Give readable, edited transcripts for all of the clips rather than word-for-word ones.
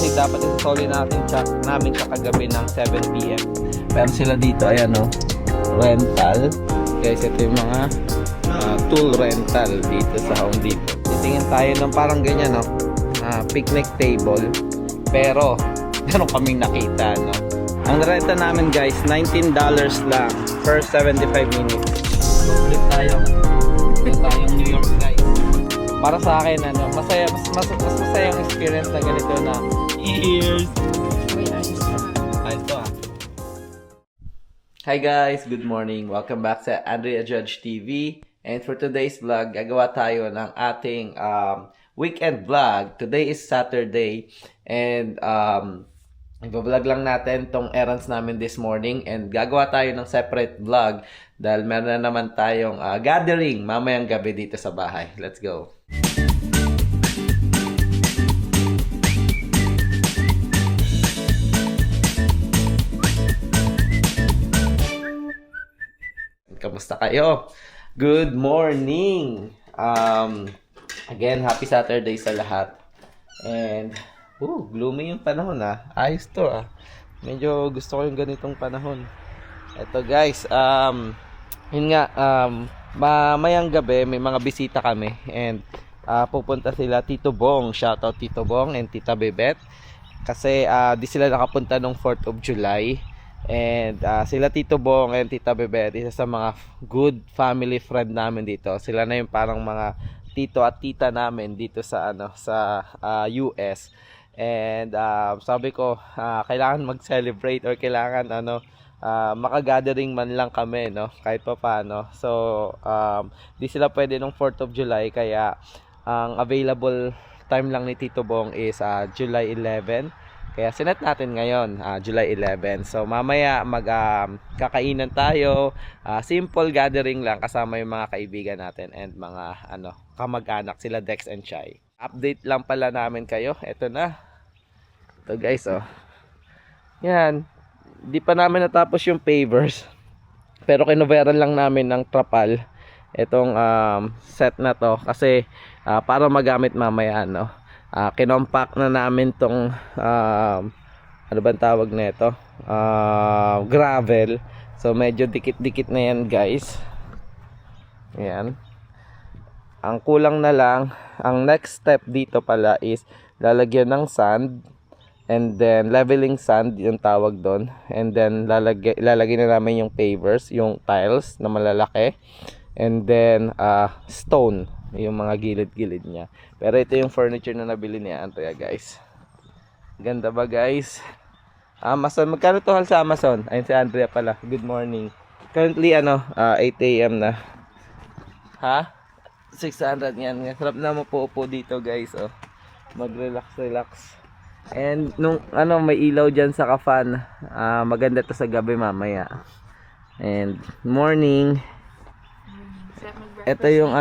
kasi dapat isasoli namin siya kagabi ng 7 PM. Pero sila dito, ayan o, rental. Guys, ito yung mga tool rental dito sa Home Depot. Titingin tayo ng parang ganyan, no? Picnic table. Pero, meron kaming nakita, no? Ang renta namin, guys, $19 lang per 75 minutes. Complete tayo. Complete tayong New York, guys. Para sa akin, ano, masaya, mas masayang experience na ganito na years. Hi guys, good morning. Welcome back sa Andrea Judge TV. And for today's vlog, gagawa tayo ng ating weekend vlog. Today is Saturday. And i-vlog lang natin tong errands namin this morning. And gagawa tayo ng separate vlog dahil meron na naman tayong gathering mamayang gabi dito sa bahay. Let's go. Kamusta kayo? Good morning! Again, happy Saturday sa lahat. And, gloomy yung panahon Ayos to Medyo gusto ko yung ganitong panahon. Eto guys, yun nga, mamayang gabi may mga bisita kami. And, pupunta sila Tito Bong. Shoutout Tito Bong and Tita Bebet. Kasi, di sila nakapunta nung 4th of July. And sila Tito Bong and Tita Bebet, isa sa mga good family friend namin dito. Sila na yung parang mga tito at tita namin dito sa US. And sabi ko, kailangan mag-celebrate or kailangan maka-gathering man lang kami, no, kahit pa paano. So di sila pwede nung 4th of July, kaya ang available time lang ni Tito Bong is July 11. Kaya sinet natin ngayon, July 11. So mamaya kakainan tayo, simple gathering lang kasama yung mga kaibigan natin and mga kamag-anak, sila Dex and Chai. Update lang pala namin kayo. Ito na. Ito guys, yan. Di pa namin natapos yung pavers. Pero kinoveran lang namin ng trapal itong set na to kasi para magamit mamaya, kinompact na namin tong ano bang tawag na ito, gravel. So medyo dikit-dikit na yan guys. Yan. Ang kulang na lang, ang next step dito pala is lalagyan ng sand and then leveling sand yung tawag doon, and then lalagyan na namin yung pavers, yung tiles na malalaki, and then stone yung mga gilid-gilid niya. Pero ito yung furniture na nabili ni Andrea guys. Ganda ba guys? Amazon, magkano to sa Amazon? Ayun si Andrea pala. Good morning. Currently 8 AM na. 600 yan. Sarap na mapuupo dito guys, mag-relax. And nung may ilaw dyan sa kafan. Maganda to sa gabi mamaya. And morning. Ito yung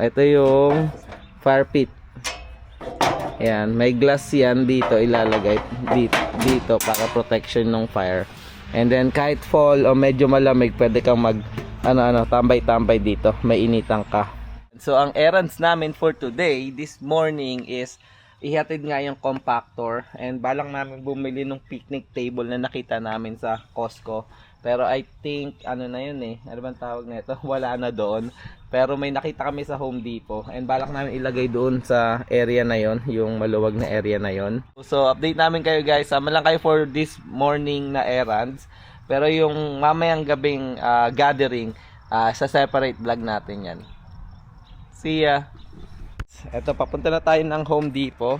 ito yung fire pit. Ayan, may glass yan dito ilalagay dito para protection ng fire. And then kahit fall o medyo malamig, pwede kang mag tambay-tambay dito, may initan ka. So ang errands namin for today, this morning is ihatid nga yung compactor, and balang namin bumili ng picnic table na nakita namin sa Costco. Pero I think ano bang tawag na ito? Wala na doon. Pero may nakita kami sa Home Depot, and balak namin ilagay doon sa area na yon, yung maluwag na area na yon. So update namin kayo guys. Sama lang kayo for this morning na errands. Pero yung mamayang gabing gathering, sa separate vlog natin yan. See ya! Eto, papunta na tayo ng Home Depot.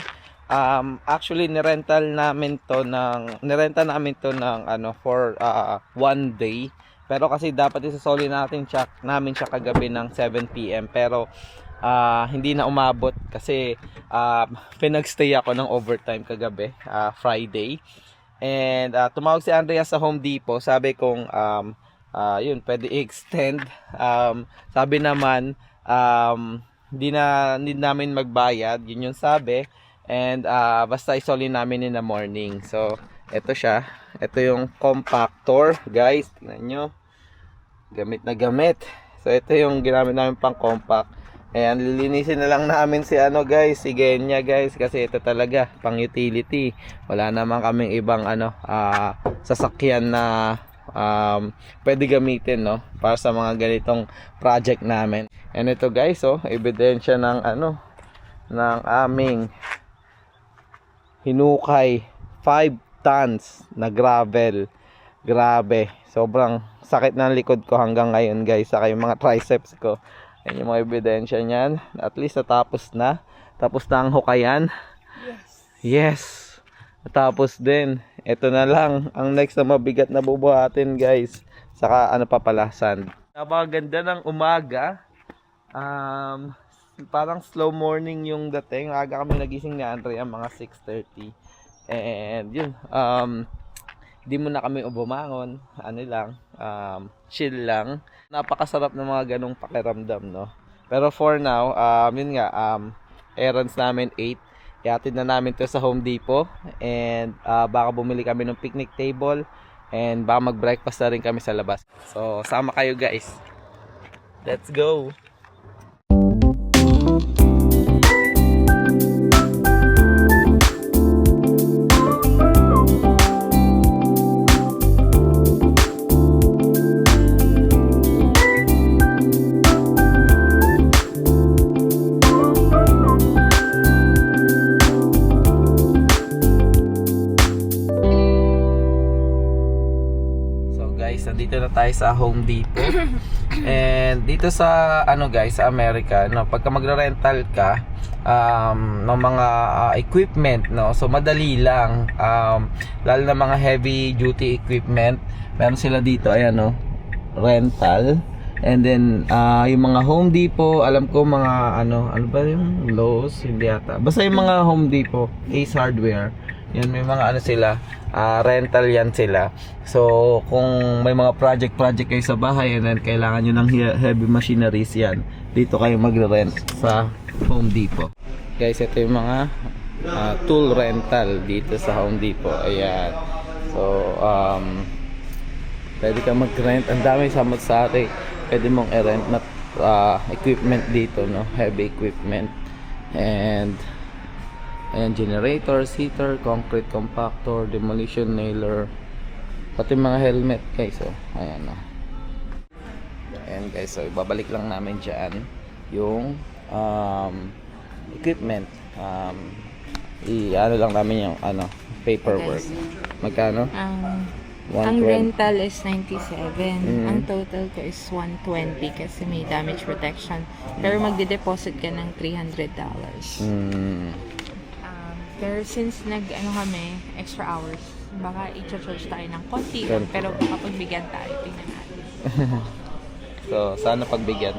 Actually nirenta namin to ng for 1 day. Pero kasi dapat isasoli namin siya kagabi ng 7 PM. Pero hindi na umabot kasi pinagstay ako ng overtime kagabi, Friday. And tumawag si Andrea sa Home Depot. Sabi kong yun, pwede i-extend. Sabi naman hindi namin magbayad, yun yung sabi. And basta isoli namin in the morning. So ito siya, ito yung compactor guys, tingnan nyo, gamit na gamit. So ito yung ginamit namin pang compact. Ayan, lilinisin na lang namin si ano guys, si Genya guys, kasi ito talaga pang utility. Wala naman kaming ibang ano, sasakyan na pwede gamitin, no, para sa mga ganitong project namin. And ito guys, oh, ebidensya ng ano, ng aming hinukay 5 tons na gravel. Grabe, sobrang sakit ng likod ko hanggang ngayon guys, saka yung mga triceps ko. Yan yung mga ebidensya niyan. At least natapos na. Tapos na ang hukayan. Yes. Natapos din. Ito na lang. Ang next na mabigat na bubuhatin guys. Saka ano pa pala, sand. Napakaganda ng umaga. Parang slow morning yung dating. Aga kami nagising ni Andrea mga 6:30. And yun. Di mo na kami bumangon. Ano lang. Chill lang. Napakasarap ng mga ganong pakiramdam, no? Pero for now, yun nga, errands namin 8. Ihatid na namin to sa Home Depot. And baka bumili kami ng picnic table. And baka mag-breakfast na rin kami sa labas. So, sama kayo guys. Let's go! Nandito na tayo sa Home Depot. And dito sa ano guys, sa Amerika, no, pagka magre-rental ka ng mga equipment, no, so madali lang, lalo na mga heavy duty equipment, meron sila dito, ayan, no, rental. And then yung mga Home Depot, alam ko mga ano ba yung Lowe's, hindi yata, basta yung mga Home Depot, Ace Hardware, yan, may mga ano sila, rental yan sila. So kung may mga project kayo sa bahay and then kailangan nyo ng heavy machineries, yan, dito kayo magre-rent sa Home Depot. Guys, ito yung mga tool rental dito sa Home Depot. Ayan. So pwede ka mag-rent. Ang dami sa atin. Pwede mong i-rent na equipment dito, no, heavy equipment. And ayan, generator, heater, concrete compactor, demolition nailer, pati mga helmet guys. So ayan, no. Ayan guys, so ibabalik lang namin dyan yung equipment. Ano lang namin yung ano, paperwork. Magkano? Ang rental is 97. Ang total ko is 120 kasi may damage protection. Pero magde-deposit ka ng $300. Pero since kami, extra hours, baka i-charge tayo ng konti, pero baka pagbigyan tayo, tingnan natin. So, sana pagbigyan.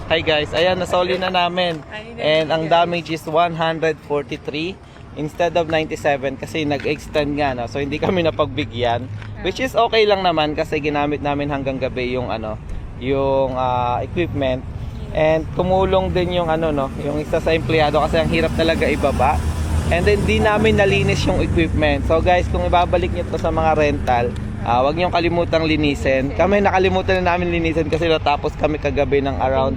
Hi guys, ayan, nasoli na namin. And ang damage is 143 instead of 97 kasi nag-extend nga, no? So hindi kami napagbigyan, which is okay lang naman kasi ginamit namin hanggang gabi yung ano, yung equipment. And tumulong din yung ano, no, yung isa sa empleyado kasi ang hirap talaga ibaba. And then di namin nalinis yung equipment. So guys, kung ibabalik niyo to sa mga rental, wag niyo kalimutang linisin. Kami nakalimutan na namin linisin kasi natapos kami kagabi ng around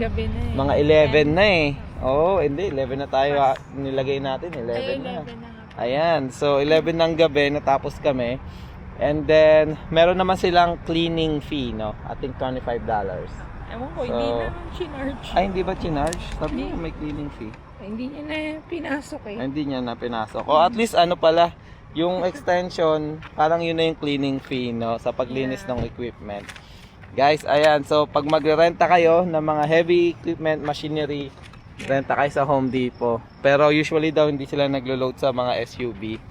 mga 11 na eh. Oh, hindi, 11 na tayo nilagay natin, 11 na. Ayan, so 11 ng gabi natapos kami. And then meron naman silang cleaning fee, no? I think $25. Ewan ko, hindi naman chinarge. Ay, hindi ba chinarge? Sabi mo may cleaning fee. Hindi niya na pinasok eh. Hindi niya na pinasok. O at least ano pala, yung extension, parang yun na yung cleaning fee, no, sa paglinis ng equipment. Guys, ayan, so pag magre-renta kayo ng mga heavy equipment, machinery, renta kayo sa Home Depot. Pero usually daw hindi sila naglo-load sa mga SUV,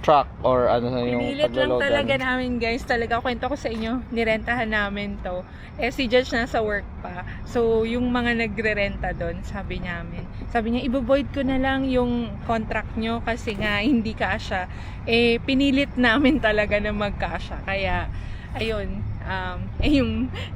truck or ano yung pinilit lang paglo-loadan. talaga namin guys. Talaga, kwento ko sa inyo, nirentahan namin to. Si Judge nasa work pa. So yung mga nagre-renta doon, sabi niya, ibo-void ko na lang yung contract nyo kasi nga hindi kasya. Pinilit namin talaga na magkasya. Kaya ayun,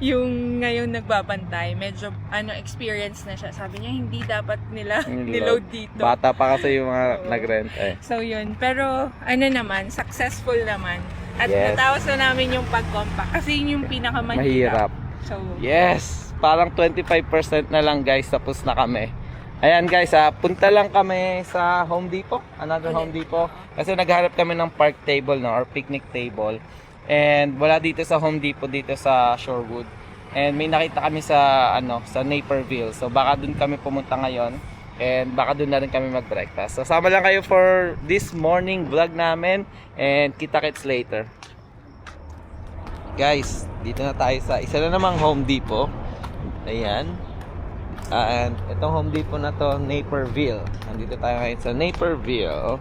yung ngayon nagbabantay, medyo experience na siya. Sabi niya hindi dapat nila niload dito. Bata pa kasi yung mga nag-rent eh. So yun, pero naman, successful naman. At natawas na namin yung pag-compact kasi yun yung pinakamahirap. Mahirap. So yes, parang 25% na lang guys, tapos na kami. Ayan guys, punta lang kami sa Home Depot, another Home Depot. Kasi naghahanap kami ng park table, no, or picnic table. And wala dito sa Home Depot, dito sa Shorewood. And may nakita kami sa, sa Naperville. So baka dun kami pumunta ngayon. And baka dun na rin kami mag-breakfast. So sama lang kayo for this morning vlog namin. And kita-kits later. Guys, dito na tayo sa isa na namang Home Depot. Ayan. And itong Home Depot na to, Naperville. Nandito tayo ngayon sa Naperville.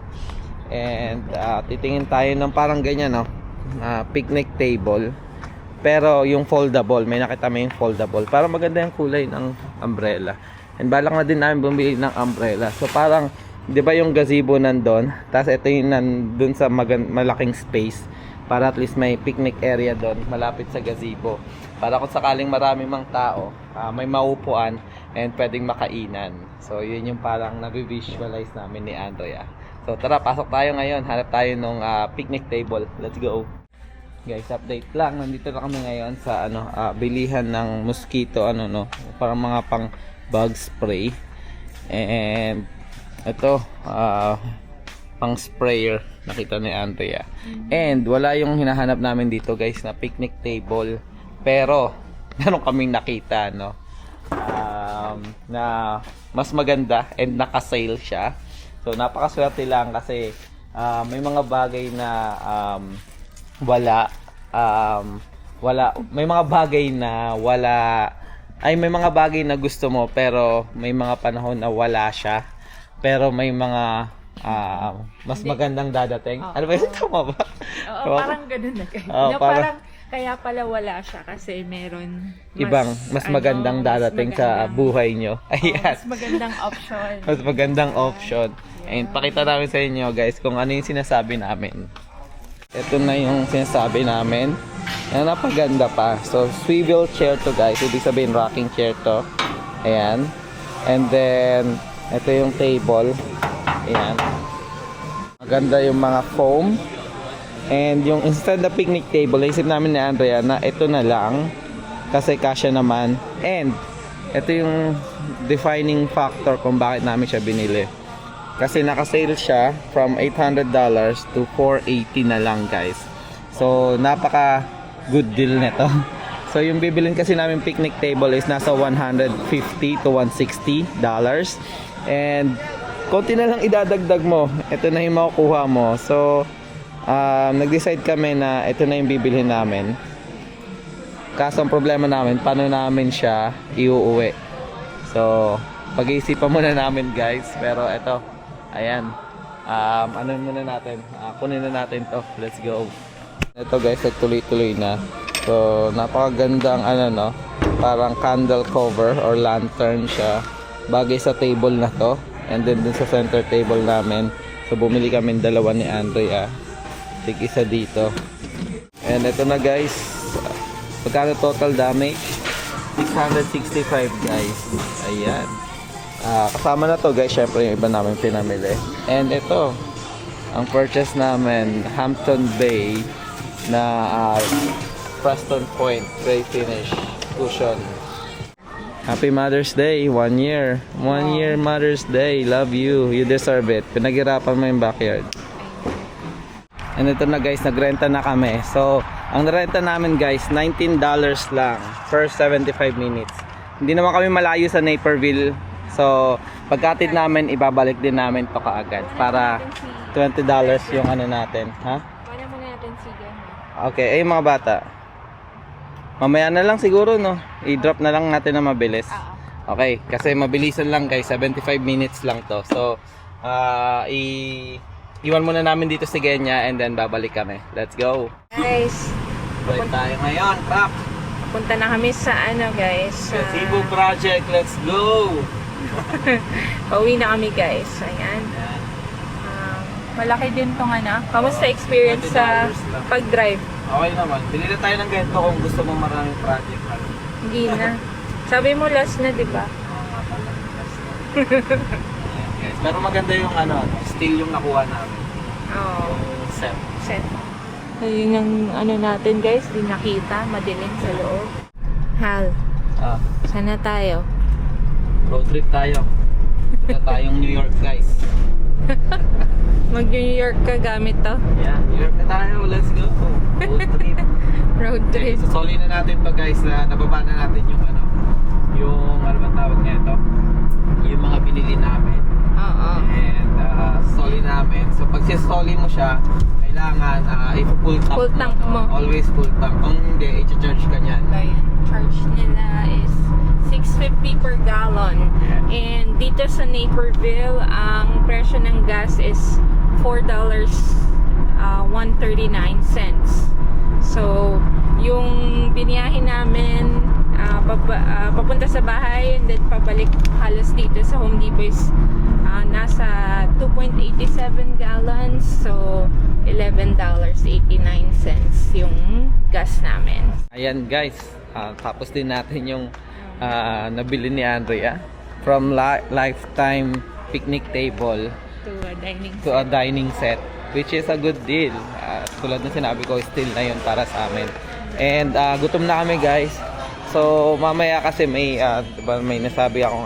And titingin tayo ng parang ganyan, no? Picnic table. Pero yung foldable, may nakita mo yung foldable. Para maganda yung kulay ng umbrella. And balak na din namin bumili ng umbrella. So parang, di ba yung gazebo nandun? Tapos ito yung nandun sa malaking space. Para at least may picnic area doon, malapit sa gazebo. Para kung sakaling marami mang tao, may maupuan and pwedeng makainan. So yun yung parang nabivisualize namin ni Andrea. So tara, pasok tayo ngayon. Hanap tayo ng picnic table. Let's go. Guys, update lang. Nandito na kami ngayon sa bilihan ng mosquito, parang mga pang bug spray. And ito, pang sprayer, nakita ni Andrea. And wala yung hinahanap namin dito guys na picnic table, pero meron kaming nakita na mas maganda and naka-sale siya. So napakaswerte lang kasi may mga bagay na may mga bagay na may mga bagay na gusto mo pero may mga panahon na wala siya, pero may mga mas magandang dadating. Ano ba yun? Tama ba? Oo, parang ganun na kayo. Parang kaya pala wala siya kasi meron ibang mas magandang dadating sa buhay nyo. Ayan. Mas magandang option. Mas magandang option. And pakita namin sa inyo guys kung ano yung sinasabi namin. Ito na yung sinasabi namin. Ayan, napaganda pa. So, swivel chair to guys. Ibig sabihin rocking chair to. Ayan. And then, ito yung table. Ayan. Maganda yung mga foam. And yung instead na picnic table, naisip namin ni Andrea na ito na lang. Kasi kasya naman. And, ito yung defining factor kung bakit namin siya binili. Kasi naka-sale siya from $800 to $480 na lang guys. So, napaka good deal nito. So, yung bibilin kasi namin picnic table is nasa $150 to $160. And, konti na lang idadagdag mo. Ito na yung makukuha mo. So, nag-decide kami na ito na yung bibilhin namin. Kaso ang problema namin, paano namin siya iuuwi. So, pag-iisipan muna namin guys. Pero ito, ayan. Ano muna natin? Kunin na natin to. Let's go. Ito guys, nagtuloy-tuloy na. So, napakagandang parang candle cover or lantern siya. Bagay sa table na to. And then dun sa center table namin. So bumili kami dalawa ni Andrea. Tig-isa dito. And ito na guys. Pagkano total damage? 665 guys. Ayan. Kasama na to guys. Syempre yung iba namin pinamili. And ito. Ang purchase namin. Hampton Bay na Preston Point Gray Finish Cushion. Happy Mother's Day, 1 year. 1 year Mother's Day. Love you. You deserve it. Pinaghirapan mo yung backyard. And ito na guys, nagrenta na kami. So, ang renta namin guys, $19 lang per 75 minutes. Hindi naman kami malayo sa Naperville. So, pagkatid namin, ibabalik din namin to kaagad. Para $20 yung natin. Ha? Paano muna natin sige? Okay, mga bata. Mamaya na lang siguro, no? I-drop na lang natin na mabilis. Okay, kasi mabilisan lang guys. 75 minutes lang to. So, iwan muna namin dito si Genya and then babalik kami. Let's go. Guys, Balik tayo ngayon, Pap. punta na kami sa guys. Gazebo project, let's go. Pauwi na kami guys. Ayan. Malaki din tong Kamusta experience sa pag-drive? Okay naman. Bili na tayo ng ganito kung gusto mong maraming project. Hindi na. Sabi mo last na, di ba? Yes. Pero maganda yung steel yung nakuha namin. Oo. Set. Ayun yung natin guys, di nakita, madilim sa loob. Hal, Ah, Sana tayo. road trip tayo. Punta tayong New York, guys. Mag-New York ka gamit to. Yeah, New York na tayo. Let's go. Road trip. Road Okay, trip. sasoli na natin to, guys, na nababa na natin yung ano bang tawag nito? Yung mga binili namin. Oo. And soli namin. So pag sisoli mo siya, kailangan i-full tank, Full tank mo. Always full tank. Kung hindi, i-charge ka niyan. Ayan. Charge nila is $6.50 per gallon. And dito sa Naperville, ang presyo ng gas is $4.139. So, yung biniyahin namin papunta sa bahay and then pabalik halos dito sa Home Depot is nasa 2.87 gallons. So, $11.89 yung gas namin. Ayan, guys. Tapos din natin yung nabili ni Andrea from Lifetime picnic table To to a a dining dining set, which is a good deal. Tulad ng sinabi ko, still na yun para sa amin. And gutom na kami, guys. So mamaya kasi may diba, may nasabi akong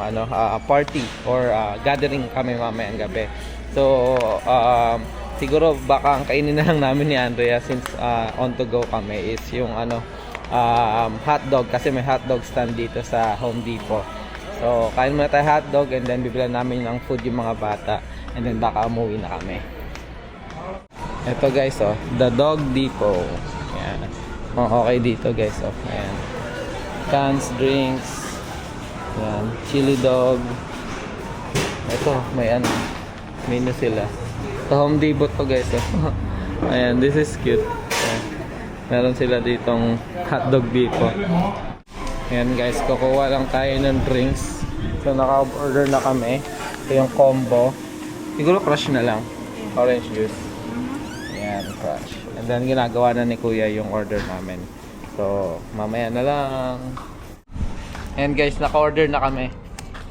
party or gathering kami mamayang gabi. So siguro baka ang kainin na lang namin ni Andrea since on to go kami is yung hotdog, kasi may hotdog stand dito sa Home Depot. So kain muna tayo hotdog and then bibilan namin ng food yung mga bata and then baka umuwi na kami. Ito, guys, the Dog Depot. Ayan. Okay dito, guys, ayan. Cans, drinks. Ayan. Chili dog. Ito, may menu sila. Sa Home Depot to, guys, Ayan, this is cute. Ayan. Meron sila ditong hotdog dito. Ayan, guys, kukuha lang tayo ng drinks. So naka-order na kami. Ito yung combo. Siguro crush na lang. Orange juice. Ayan, crush. And then ginagawa na ni Kuya yung order namin. So mamaya na lang. And guys, naka-order na kami.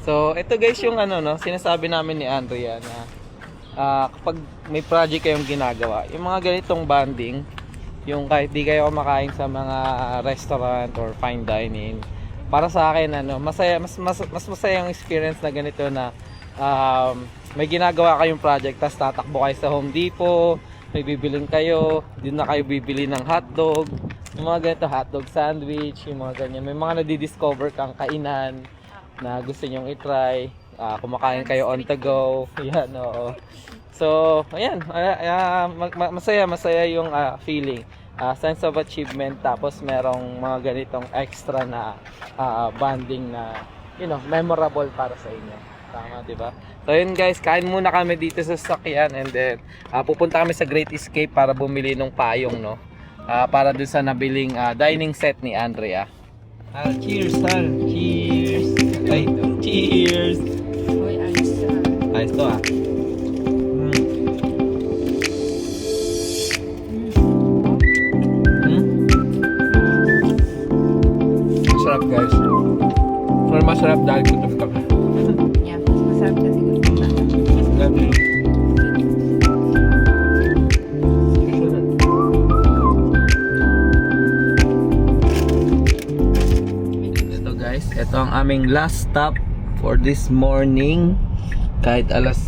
So ito, guys, yung sinasabi namin ni Andrea na kapag may project kayong ginagawa, yung mga ganitong bonding, yung kahit di kayo kumakain sa mga restaurant or fine dining, para sa akin masaya, mas masaya yung experience na ganito na may ginagawa kayong project tapos tatakbo kayo sa Home Depot, may bibiling kayo, din na kayo bibili ng hotdog, yung mga ganito, hotdog sandwich, yung mga ganyan, may mga nadidiscover kang kainan na gusto nyong itry, kumakain kayo on the go. Yan, oo. So ayan, masaya yung feeling, sense of achievement, tapos merong mga ganitong extra na bonding na memorable para sa inyo. Tama, di ba? So yun, guys, kain muna kami dito sa sasakyan and then pupunta kami sa Great Escape para bumili ng payong, para dun sa nabiling dining set ni Andrea. Cheers, Hal. Cheers. Ay, cheers. Uy, ayos ka. Ayos to, Masarap, guys. Pero masarap dahil gutom kami. Yeah, mas masarap kasi gusto na. Gabi. Ito, guys, ito ang aming last stop for this morning. Kahit alas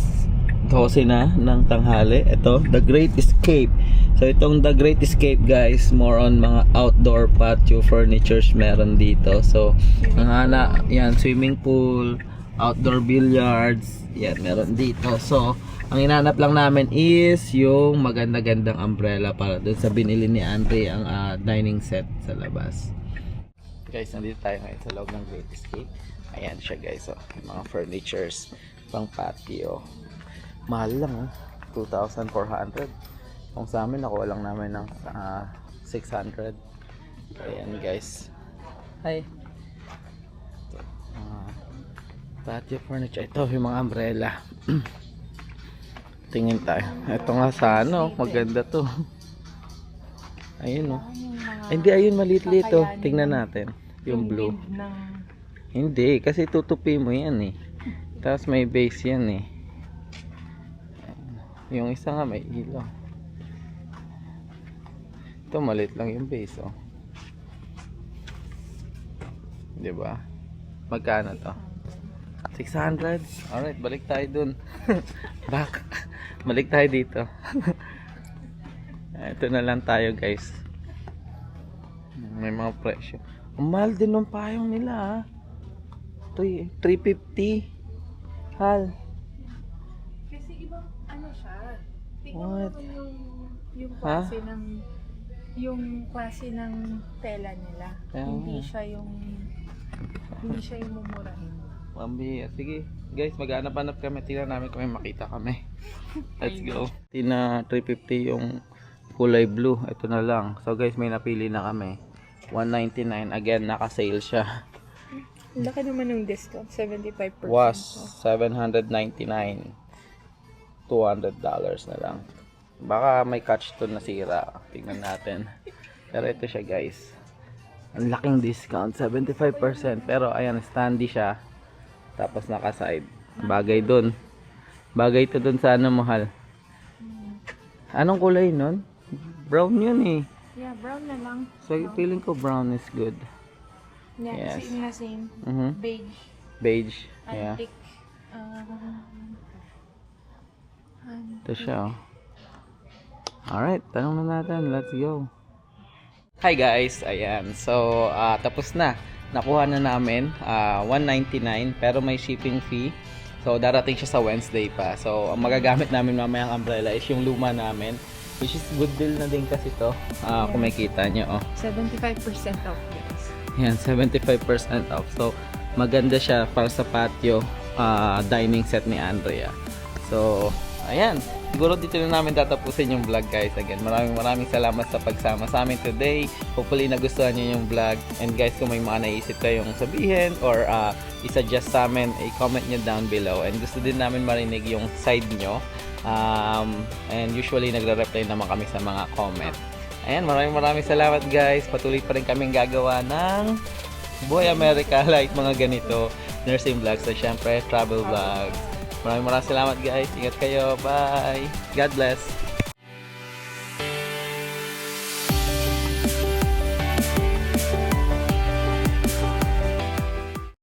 12 na ng tanghali. Ito, The Great Escape. So itong The Great Escape, guys, more on mga outdoor patio furnitures meron dito. So yan, swimming pool, outdoor billiards, yan meron dito. So ang hinanap lang namin is yung maganda-gandang umbrella para dun sa binili ni Andre, ang dining set sa labas. Guys, nandito tayo ngayon sa loob ng Great Escape. Ayan siya, guys, yung mga furnitures pang patio. Mahal lang, 2,400. Kung sa amin, nakuha lang namin ng 600. Ayan, guys. Hi. Patio furniture. Ito yung mga umbrella. Tingin tayo. Ito nga sa maganda to. Ayun, hindi, ayun, maliit-liit to. Tingnan natin. Yung blue. Hindi, kasi tutupi mo yan Tapos may base yan Yung isa nga may ilaw. Ito maliit lang yung base Di ba? Magkano to? 600? Alright, balik tayo dun. Back. Balik tayo dito. Ito na lang tayo guys. May mga presyo. Ang mahal din ng payong nila ha. 350. Hal. Kasi ibang ano siya. Tingnan mo What? naman yung Ha? klase ng tela nila. Kaya Hindi nga. siya yung mumurahin. Mambi, sige. Guys, maghanap-hanap kami. Tingnan namin kung may makita kami. Let's go. Tina 350 yung kulay blue. Ito na lang. So guys, may napili na kami. 199. Again, naka-sale siya. Laki naman ng discount. 75%. Was 799. $200 na lang. Baka may catch to nasira. Tingnan natin. Pero ito siya guys. Ang laking discount. 75%. Pero ayan, standy siya. Tapos naka-side. Bagay dun. Bagay to dun sa ano, mahal. Anong kulay nun? Brown yun eh. Yeah, brown na lang. So feeling ko brown is good. Yeah, Yes. same na same. Mhm. Beige. Beige. Yeah. Antique. Ito siya oh. Alright, tanong na natin. Let's go. Hi guys, ayan. So, tapos na. Nakuha na namin. 199 pero may shipping fee. So, darating siya sa Wednesday pa. So, ang magagamit namin mamayang umbrella is yung luma namin. Which is good deal na din kasi to. Kung makita nyo, oh. 75% off, guys. Yan, 75% off. So, maganda siya para sa patio dining set ni Andrea. So, ayan. Siguro dito na namin tatapusin yung vlog guys. Again, maraming salamat sa pagsama sa amin today. Hopefully nagustuhan nyo yung vlog. And guys, kung may mga naisip kayong sabihin or i-suggest sa amin, i-comment nyo down below. And gusto din namin marinig yung side nyo. And usually nagre-reply naman kami sa mga comment. Ayan, maraming salamat guys. Patuloy pa rin kaming gagawa ng Boy America like mga ganito. Nursing vlogs at syempre travel vlogs. Maraming salamat guys. Ingat kayo. Bye. God bless.